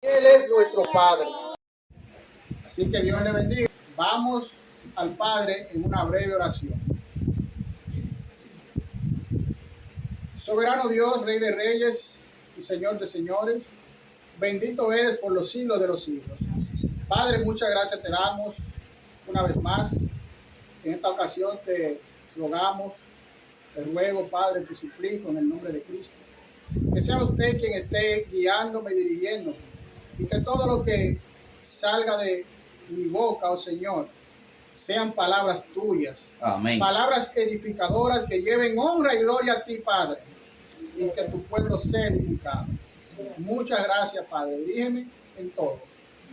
Él es nuestro Padre. Así que Dios le bendiga. Vamos al Padre en una breve oración. Soberano Dios, Rey de Reyes y Señor de Señores, bendito eres por los siglos de los siglos. Padre, muchas gracias te damos una vez más. En esta ocasión te rogamos, te ruego, Padre, te suplico en el nombre de Cristo, que sea usted quien esté guiándome y dirigiéndome, y que todo lo que salga de mi boca, oh Señor, sean palabras tuyas. Amén. Palabras edificadoras que lleven honra y gloria a ti, Padre, y que tu pueblo sea edificado. Muchas gracias, Padre. Dirígeme en todo,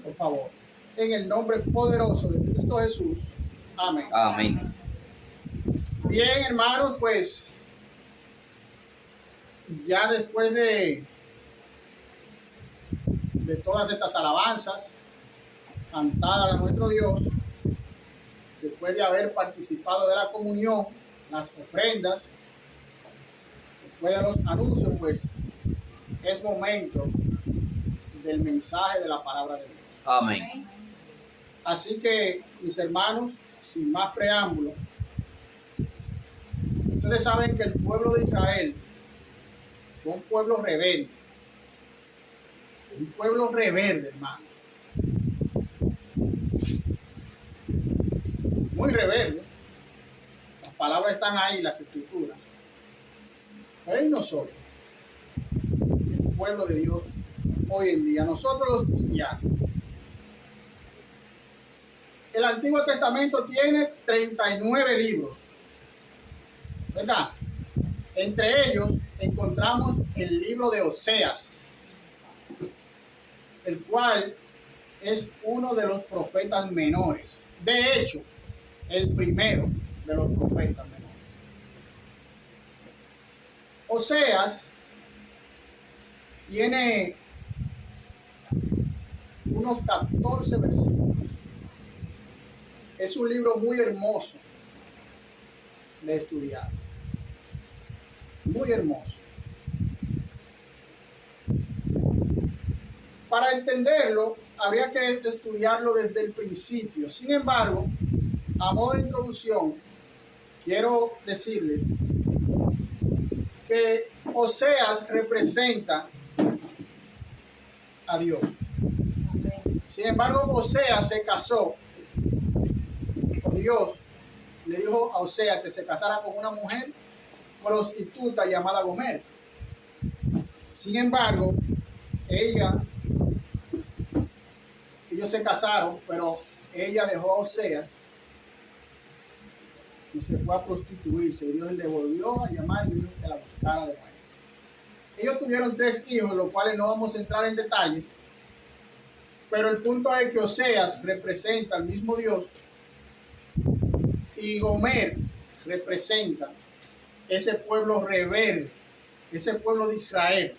por favor. En el nombre poderoso de Cristo Jesús. Amén. Amén. Bien, hermanos, pues ya después de todas estas alabanzas cantadas a nuestro Dios, después de haber participado de la comunión, las ofrendas, después de los anuncios, pues es momento del mensaje de la palabra de Dios. Amén. Así que, mis hermanos, sin más preámbulo, ustedes saben que el pueblo de Israel fue un pueblo rebelde. Un pueblo rebelde, hermano. Muy rebelde. Las palabras están ahí, las escrituras. Pero y nosotros, el pueblo de Dios, hoy en día, nosotros los cristianos. El Antiguo Testamento tiene 39 libros, ¿verdad? Entre ellos encontramos el libro de Oseas, el cual es uno de los profetas menores. De hecho, el primero de los profetas menores. Oseas tiene unos 14 versículos. Es un libro muy hermoso de estudiar. Muy hermoso. Para entenderlo, habría que estudiarlo desde el principio. Sin embargo, a modo de introducción, quiero decirles que Oseas representa a Dios. Sin embargo, Oseas se casó con Dios. Le dijo a Oseas que se casara con una mujer prostituta llamada Gomer. Sin embargo, ellos se casaron, pero ella dejó a Oseas y se fue a prostituirse. Dios le volvió a llamar y dijo que la buscara de nuevo. Ellos tuvieron 3 hijos, los cuales no vamos a entrar en detalles, pero el punto es que Oseas representa al mismo Dios y Gomer representa ese pueblo rebelde, ese pueblo de Israel.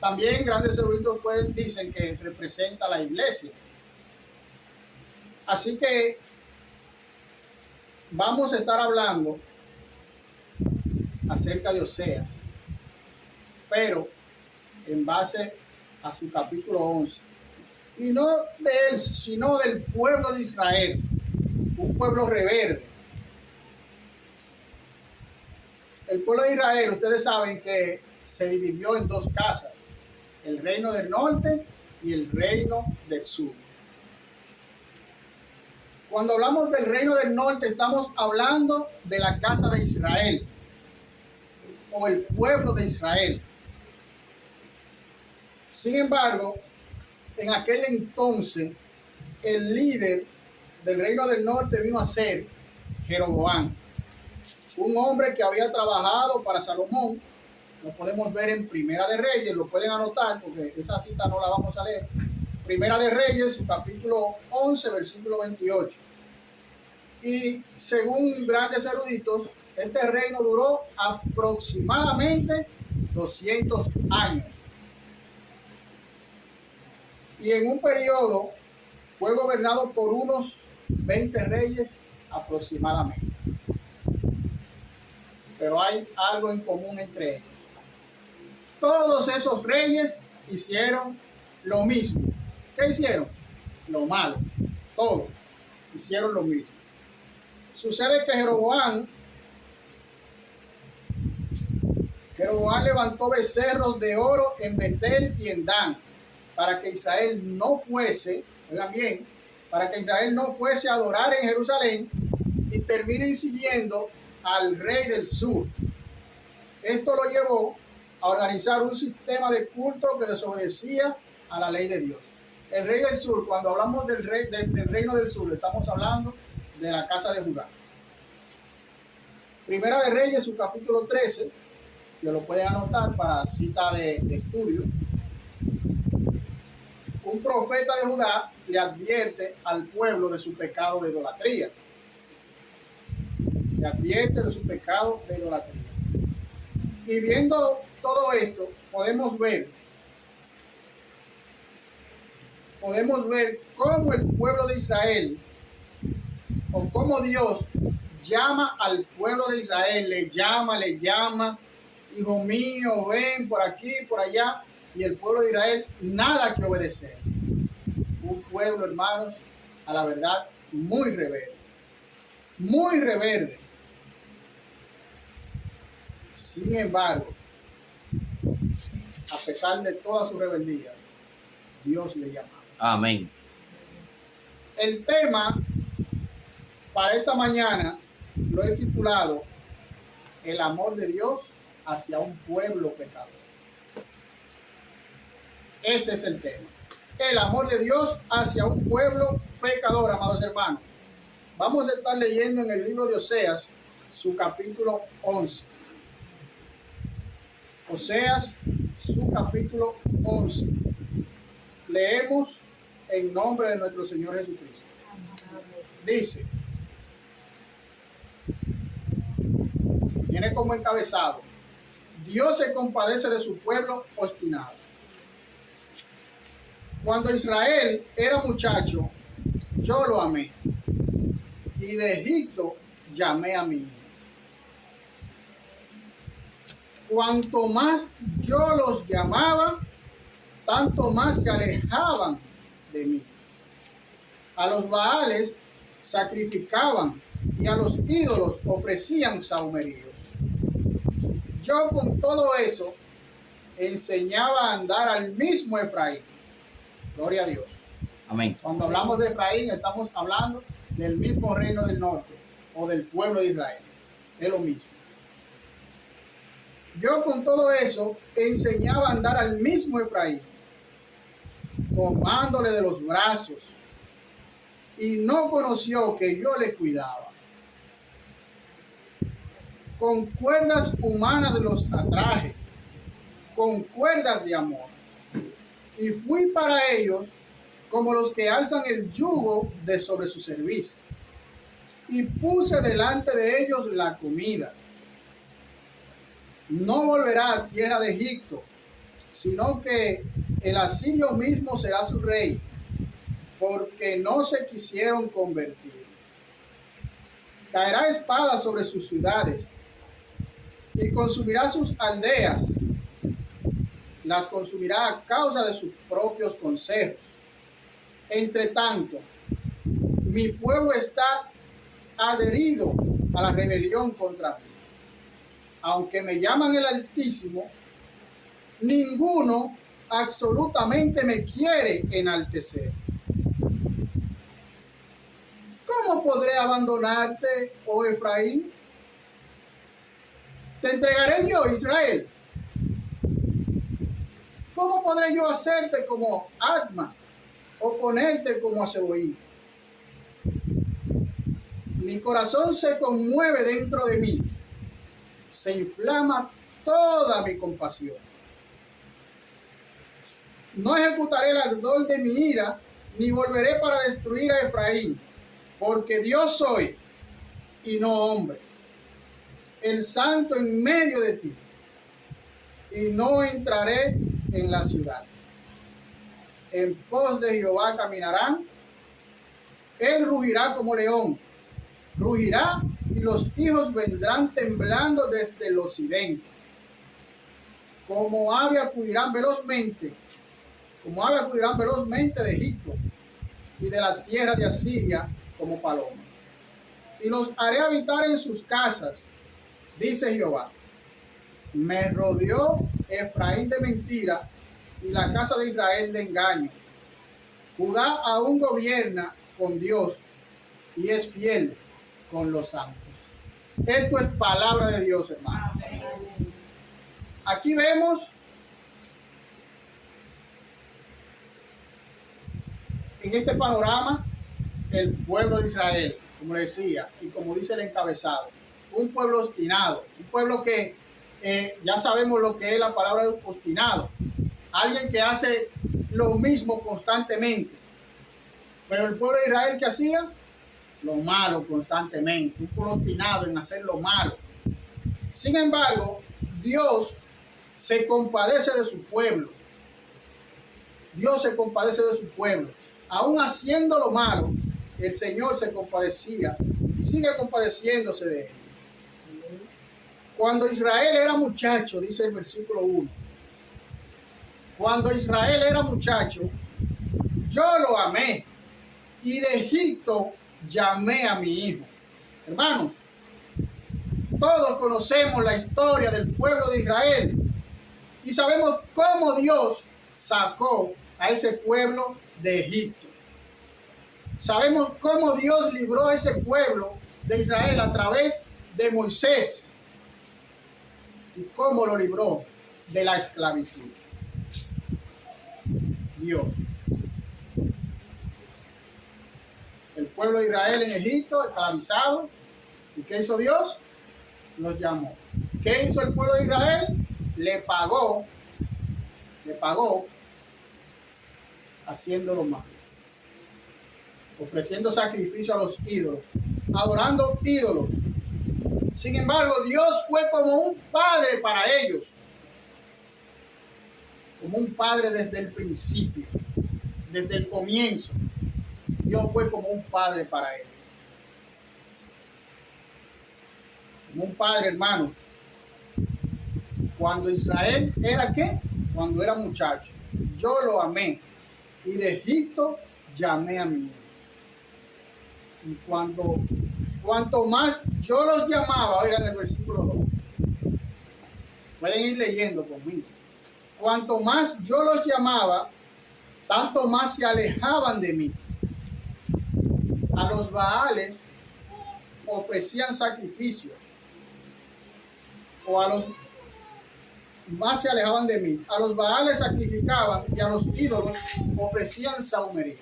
También grandes eruditos dicen que representa a la iglesia. Así que vamos a estar hablando acerca de Oseas, pero en base a su capítulo 11. Y no de él, sino del pueblo de Israel, un pueblo rebelde. El pueblo de Israel, ustedes saben que se dividió en 2 casas, el reino del norte y el reino del sur. Cuando hablamos del reino del norte, estamos hablando de la casa de Israel, o el pueblo de Israel. Sin embargo, en aquel entonces, el líder del reino del norte vino a ser Jeroboam, un hombre que había trabajado para Salomón. Lo podemos ver en Primera de Reyes, lo pueden anotar porque esa cita no la vamos a leer. Primera de Reyes, su capítulo 11, versículo 28. Y según grandes eruditos, este reino duró aproximadamente 200 años. Y en un periodo fue gobernado por unos 20 reyes aproximadamente. Pero hay algo en común entre ellos. Todos esos reyes hicieron lo mismo. ¿Qué hicieron? Lo malo. Todos hicieron lo mismo. Sucede que Jeroboam levantó becerros de oro en Betel y en Dan, para que Israel no fuese, oigan bien, para que Israel no fuese a adorar en Jerusalén y terminen siguiendo al rey del sur. Esto lo llevó a organizar un sistema de culto que desobedecía a la ley de Dios. El rey del sur, cuando hablamos del reino del sur, estamos hablando de la casa de Judá. Primera de Reyes, su capítulo 13, que lo pueden anotar para cita de estudio. Un profeta de Judá le advierte al pueblo de su pecado de idolatría. Le advierte de su pecado de idolatría. Y viendo todo esto, podemos ver cómo el pueblo de Israel, o cómo Dios llama al pueblo de Israel, le llama, hijo mío, ven por aquí, por allá, y el pueblo de Israel nada que obedecer. Un pueblo, hermanos, a la verdad, muy rebelde. Muy rebelde. Sin embargo, a pesar de toda su rebeldía, Dios le llama. Amén. El tema para esta mañana lo he titulado El amor de Dios hacia un pueblo pecador. Ese es el tema. El amor de Dios hacia un pueblo pecador, amados hermanos. Vamos a estar leyendo en el libro de Oseas, su capítulo 11. Oseas, su capítulo 11. Leemos en nombre de nuestro Señor Jesucristo. Dice, tiene como encabezado: Dios se compadece de su pueblo obstinado. Cuando Israel era muchacho, yo lo amé, y de Egipto llamé a mi hijo. Cuanto más yo los llamaba, tanto más se alejaban de mí. A los Baales sacrificaban y a los ídolos ofrecían sahumeríos. Yo con todo eso enseñaba a andar al mismo Efraín. Gloria a Dios. Amén. Cuando hablamos de Efraín, estamos hablando del mismo reino del norte o del pueblo de Israel. Es lo mismo. Yo con todo eso enseñaba a andar al mismo Efraín, tomándole de los brazos, y no conoció que yo le cuidaba. Con cuerdas humanas los atraje, con cuerdas de amor, y fui para ellos como los que alzan el yugo de sobre su cerviz, y puse delante de ellos la comida. No volverá a tierra de Egipto, sino que el asirio mismo será su rey, porque no se quisieron convertir. Caerá espada sobre sus ciudades y consumirá sus aldeas. Las consumirá a causa de sus propios consejos. Entre tanto, mi pueblo está adherido a la rebelión contra mí. Aunque me llaman el Altísimo, ninguno absolutamente me quiere enaltecer. ¿Cómo podré abandonarte, oh Efraín? ¿Te entregaré yo, Israel? ¿Cómo podré yo hacerte como Adma o ponerte como a Seboim? Mi corazón se conmueve dentro de mí. Se inflama toda mi compasión. No ejecutaré el ardor de mi ira, ni volveré para destruir a Efraín, porque Dios soy y no hombre, el santo en medio de ti, y no entraré en la ciudad. En pos de Jehová caminarán, él rugirá como león, rugirá, y los hijos vendrán temblando desde el occidente. Como ave acudirán velozmente, como aves acudirán velozmente de Egipto y de la tierra de Asiria como palomas. Y los haré habitar en sus casas, dice Jehová. Me rodeó Efraín de mentira y la casa de Israel de engaño. Judá aún gobierna con Dios y es fiel con los santos. Esto es palabra de Dios, hermanos. Aquí vemos en este panorama el pueblo de Israel, como le decía, y como dice el encabezado, un pueblo obstinado, un pueblo que ya sabemos lo que es la palabra obstinado, alguien que hace lo mismo constantemente. Pero el pueblo de Israel, ¿qué hacía? Lo malo constantemente, un pueblo obstinado en hacer lo malo. Sin embargo, Dios se compadece de su pueblo. Dios se compadece de su pueblo. Aún haciendo lo malo, el Señor se compadecía y sigue compadeciéndose de él. Cuando Israel era muchacho, dice el versículo 1, cuando Israel era muchacho, yo lo amé y de Egipto llamé a mi hijo. Hermanos, todos conocemos la historia del pueblo de Israel y sabemos cómo Dios sacó a ese pueblo de Egipto. Sabemos cómo Dios libró a ese pueblo de Israel a través de Moisés y cómo lo libró de la esclavitud. Dios. El pueblo de Israel en Egipto, esclavizado. ¿Y qué hizo Dios? Los llamó. ¿Qué hizo el pueblo de Israel? Le pagó haciendo lo malo, ofreciendo sacrificio a los ídolos, adorando ídolos. Sin embargo, Dios fue como un padre para ellos, como un padre desde el principio, desde el comienzo. Dios fue como un padre para ellos. Como un padre, hermanos. Cuando Israel era ¿qué? Cuando era muchacho, yo lo amé y de Egipto llamé a mi hijo. Y cuanto más yo los llamaba, oigan el versículo 2, pueden ir leyendo conmigo. Cuanto más yo los llamaba, tanto más se alejaban de mí. A los Baales ofrecían sacrificio, o a los más se alejaban de mí. A los Baales sacrificaban y a los ídolos ofrecían sahumería.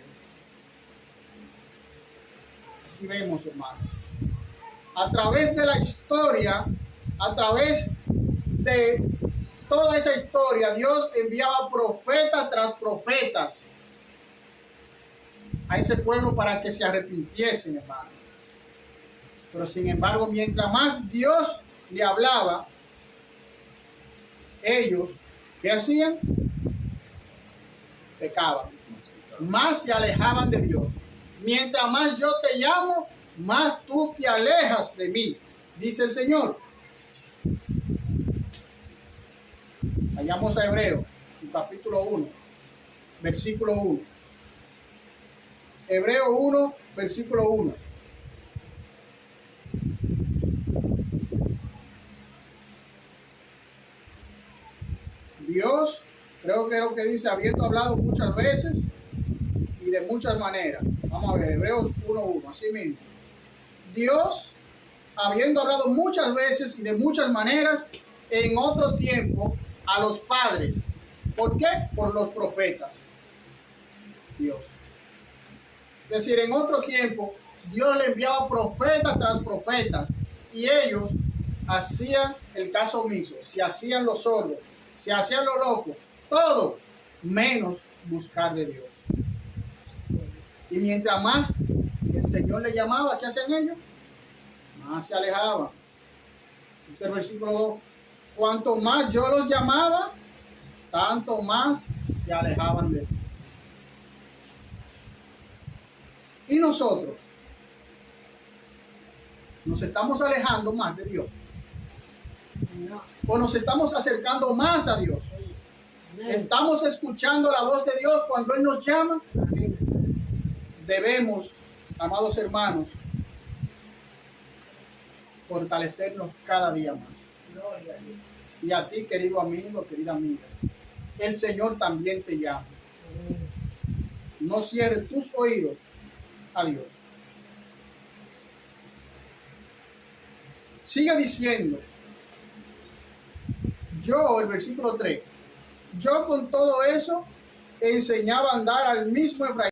Aquí vemos, hermanos, a través de la historia, a través de toda esa historia, Dios enviaba profetas tras profetas a ese pueblo para que se arrepintiesen, hermano. Pero sin embargo, mientras más Dios le hablaba, ellos, ¿qué hacían? Pecaban. Más se alejaban de Dios. Mientras más yo te llamo, más tú te alejas de mí, dice el Señor. Vayamos a Hebreo, capítulo 1, versículo 1. Hebreo 1, versículo 1. Dios, creo que es lo que dice, habiendo hablado muchas veces y de muchas maneras. Vamos a ver, Hebreos 1:1, así mismo. Dios, habiendo hablado muchas veces y de muchas maneras, en otro tiempo, a los padres. ¿Por qué? Por los profetas. Dios. Es decir, en otro tiempo, Dios le enviaba profetas tras profetas y ellos hacían el caso omiso, se hacían los sordos, se hacían los locos, todo menos buscar de Dios. Y mientras más el Señor le llamaba, ¿qué hacían ellos? Más se alejaban. Dice el versículo 2, cuanto más yo los llamaba, tanto más se alejaban de Él. Y nosotros nos estamos alejando más de Dios. O nos estamos acercando más a Dios. Estamos escuchando la voz de Dios cuando Él nos llama. Debemos, amados hermanos, fortalecernos cada día más. Y a ti, querido amigo, querida amiga, el Señor también te llama. No cierres tus oídos a Dios. Sigue diciendo, yo, el versículo 3, yo con todo eso enseñaba a andar al mismo Efraín